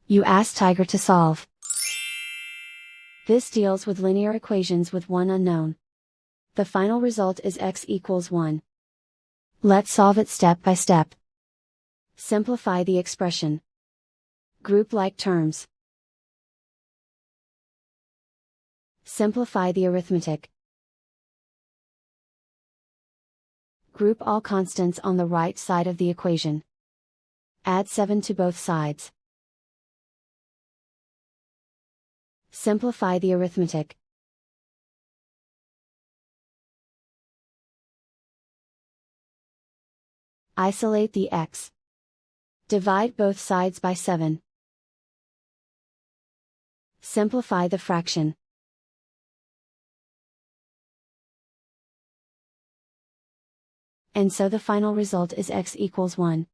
You ask Tiger to solve. This deals with linear equations with one unknown. The final result is x equals 1. Let's solve it step by step. Simplify the expression. Group like terms. Simplify the arithmetic. Group all constants on the right side of the equation. Add 7 to both sides. Simplify the arithmetic. Isolate the x. Divide both sides by 7. Simplify the fraction. And so the final result is x equals 1.